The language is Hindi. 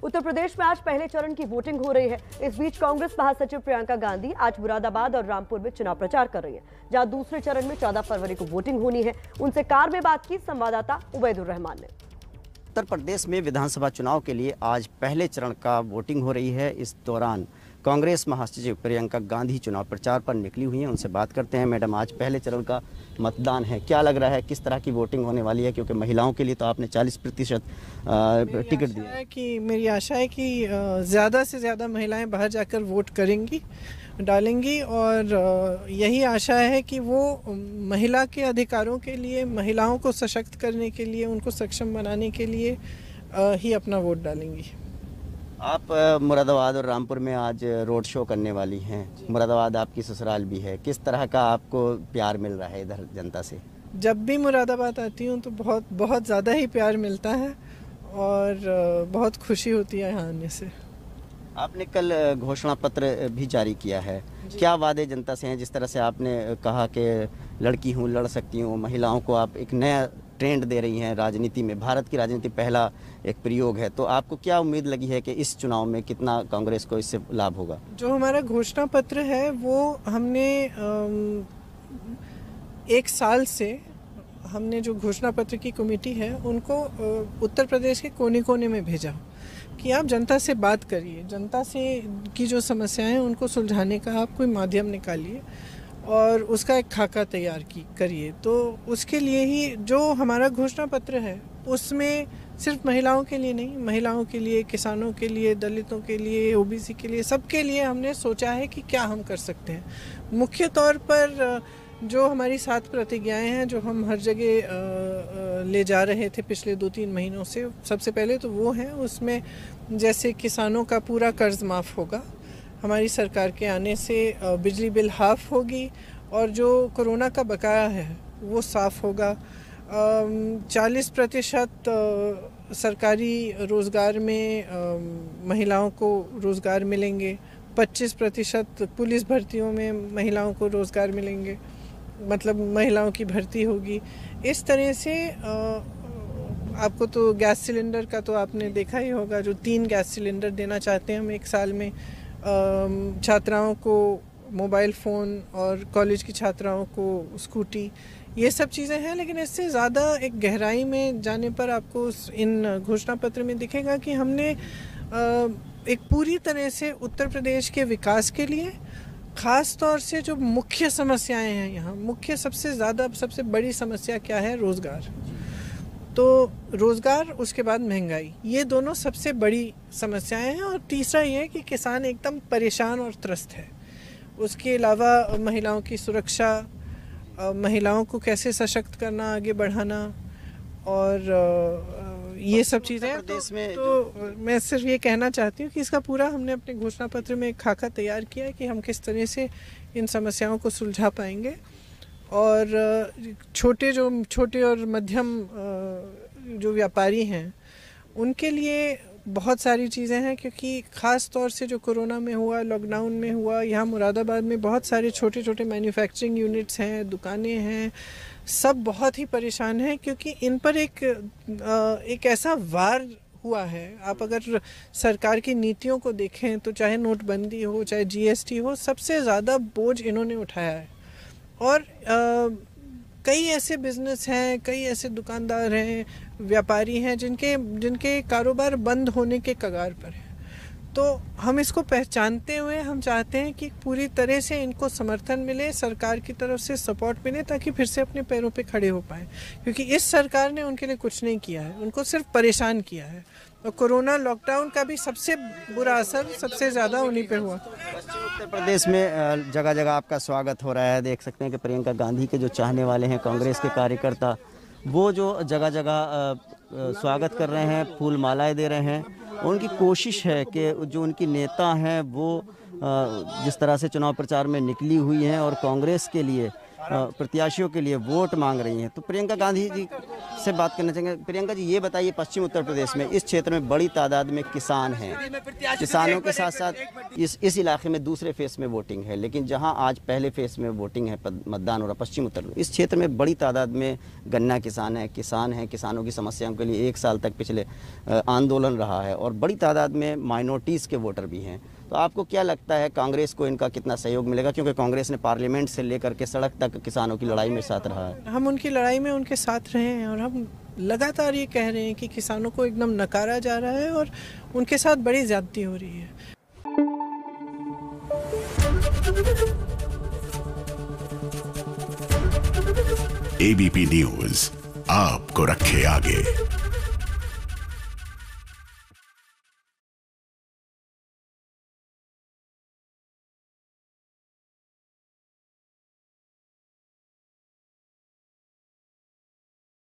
उत्तर प्रदेश में आज पहले चरण की वोटिंग हो रही है। इस बीच कांग्रेस महासचिव प्रियंका गांधी आज मुरादाबाद और रामपुर में चुनाव प्रचार कर रही हैं, जहां दूसरे चरण में 14 फरवरी को वोटिंग होनी है। उनसे कार में बात की संवाददाता उबैदुर रहमान ने। उत्तर प्रदेश में विधानसभा चुनाव के लिए आज पहले चरण का वोटिंग हो रही है। इस दौरान कांग्रेस महासचिव प्रियंका गांधी चुनाव प्रचार पर निकली हुई हैं। उनसे बात करते हैं। मैडम, आज पहले चरण का मतदान है, क्या लग रहा है, किस तरह की वोटिंग होने वाली है? क्योंकि महिलाओं के लिए तो आपने 40% टिकट दिया। मेरी आशा है कि ज़्यादा से ज़्यादा महिलाएं बाहर जाकर वोट करेंगी, डालेंगी, और यही आशा है कि वो महिला के अधिकारों के लिए, महिलाओं को सशक्त करने के लिए, उनको सक्षम बनाने के लिए ही अपना वोट डालेंगी। आप मुरादाबाद और रामपुर में आज रोड शो करने वाली हैं। मुरादाबाद आपकी ससुराल भी है, किस तरह का आपको प्यार मिल रहा है इधर जनता से? जब भी मुरादाबाद आती हूँ तो बहुत ज़्यादा ही प्यार मिलता है और बहुत खुशी होती है यहाँ आने से। आपने कल घोषणा पत्र भी जारी किया है, क्या वादे जनता से हैं? जिस तरह से आपने कहा कि लड़की हूँ, लड़ सकती हूँ, महिलाओं को आप एक नया ट्रेंड दे रही हैं राजनीति में। भारत की राजनीति पहला एक प्रयोग है, तो आपको क्या उम्मीद लगी है कि इस चुनाव में कितना कांग्रेस को इससे लाभ होगा? जो हमारा घोषणा पत्र है वो हमने 1 साल से हमने जो घोषणा पत्र की कमेटी है उनको उत्तर प्रदेश के कोने कोने में भेजा कि आप जनता से बात करिए, जनता से की जो समस्याएं हैं उनको सुलझाने का आप कोई माध्यम निकालिए और उसका एक खाका तैयार करिए। तो उसके लिए ही जो हमारा घोषणा पत्र है उसमें सिर्फ महिलाओं के लिए नहीं, महिलाओं के लिए, किसानों के लिए, दलितों के लिए, ओबीसी के लिए, सबके लिए हमने सोचा है कि क्या हम कर सकते हैं। मुख्य तौर पर जो हमारी 7 प्रतिज्ञाएं हैं जो हम हर जगह ले जा रहे थे पिछले 2-3 महीनों से, सबसे पहले तो वो हैं, उसमें जैसे किसानों का पूरा कर्ज माफ़ होगा हमारी सरकार के आने से, बिजली बिल हाफ होगी और जो कोरोना का बकाया है वो साफ़ होगा। 40% सरकारी रोज़गार में महिलाओं को रोज़गार मिलेंगे, 25% पुलिस भर्तियों में महिलाओं को रोज़गार मिलेंगे, मतलब महिलाओं की भर्ती होगी। इस तरह से आपको तो गैस सिलेंडर का तो आपने देखा ही होगा, जो 3 गैस सिलेंडर देना चाहते हैं हम 1 साल में। छात्राओं को मोबाइल फ़ोन और कॉलेज की छात्राओं को स्कूटी, ये सब चीज़ें हैं। लेकिन इससे ज़्यादा एक गहराई में जाने पर आपको इन घोषणा पत्र में दिखेगा कि हमने एक पूरी तरह से उत्तर प्रदेश के विकास के लिए, ख़ास तौर से जो मुख्य समस्याएं हैं यहाँ, मुख्य सबसे बड़ी समस्या क्या है? रोज़गार। तो रोज़गार, उसके बाद महंगाई, ये दोनों सबसे बड़ी समस्याएं हैं। और तीसरा ये है कि किसान एकदम परेशान और त्रस्त है। उसके अलावा महिलाओं की सुरक्षा, महिलाओं को कैसे सशक्त करना, आगे बढ़ाना, और ये सब चीज़ें तो मैं सिर्फ ये कहना चाहती हूँ कि इसका पूरा हमने अपने घोषणा पत्र में एक खाका तैयार किया है कि हम किस तरह से इन समस्याओं को सुलझा पाएंगे। और छोटे और मध्यम जो व्यापारी हैं उनके लिए बहुत सारी चीज़ें हैं, क्योंकि ख़ास तौर से जो कोरोना में हुआ, लॉकडाउन में हुआ, यहाँ मुरादाबाद में बहुत सारे छोटे मैन्युफैक्चरिंग यूनिट्स हैं, दुकानें हैं, सब बहुत ही परेशान हैं, क्योंकि इन पर एक ऐसा वार हुआ है। आप अगर सरकार की नीतियों को देखें तो चाहे नोटबंदी हो, चाहे जीएसटी हो, सबसे ज़्यादा बोझ इन्होंने उठाया है। और कई ऐसे बिजनेस हैं, कई ऐसे दुकानदार हैं, व्यापारी हैं जिनके कारोबार बंद होने के कगार पर हैं। तो हम इसको पहचानते हुए हम चाहते हैं कि पूरी तरह से इनको समर्थन मिले, सरकार की तरफ से सपोर्ट मिले, ताकि फिर से अपने पैरों पे खड़े हो पाएँ। क्योंकि इस सरकार ने उनके लिए कुछ नहीं किया है, उनको सिर्फ परेशान किया है। और कोरोना लॉकडाउन का भी सबसे बुरा असर सबसे ज़्यादा उन्हीं पे हुआ। पश्चिम उत्तर प्रदेश में जगह जगह आपका स्वागत हो रहा है। देख सकते हैं कि प्रियंका गांधी के जो चाहने वाले हैं, कांग्रेस के कार्यकर्ता, वो जो जगह जगह स्वागत कर रहे हैं, फूल मालाएं दे रहे हैं। उनकी कोशिश है कि जो उनकी नेता हैं वो जिस तरह से चुनाव प्रचार में निकली हुई हैं और कांग्रेस के लिए प्रत्याशियों के लिए वोट मांग रही हैं। तो प्रियंका गांधी जी से बात करना चाहेंगे। प्रियंका जी, ये बताइए, पश्चिम उत्तर प्रदेश में इस क्षेत्र में बड़ी तादाद में किसान हैं, किसानों के साथ साथ इस इलाके में दूसरे फेस में वोटिंग है, लेकिन जहां आज पहले फेस में वोटिंग है, मतदान हो रहा पश्चिम उत्तर प्रदेश, इस क्षेत्र में बड़ी तादाद में गन्ना किसान हैं, किसानों की समस्याओं के लिए 1 साल तक पिछले आंदोलन रहा है और बड़ी तादाद में माइनॉरिटीज़ के वोटर भी हैं। तो आपको क्या लगता है कांग्रेस को इनका कितना सहयोग मिलेगा, क्योंकि कांग्रेस ने पार्लियामेंट से लेकर के सड़क तक किसानों की लड़ाई में साथ रहा है? हम उनकी लड़ाई में उनके साथ रहे हैं और हम लगातार ये कह रहे हैं कि किसानों को एकदम नकारा जा रहा है और उनके साथ बड़ी ज्यादती हो रही है। एबीपी न्यूज़ आपको रखे आगे।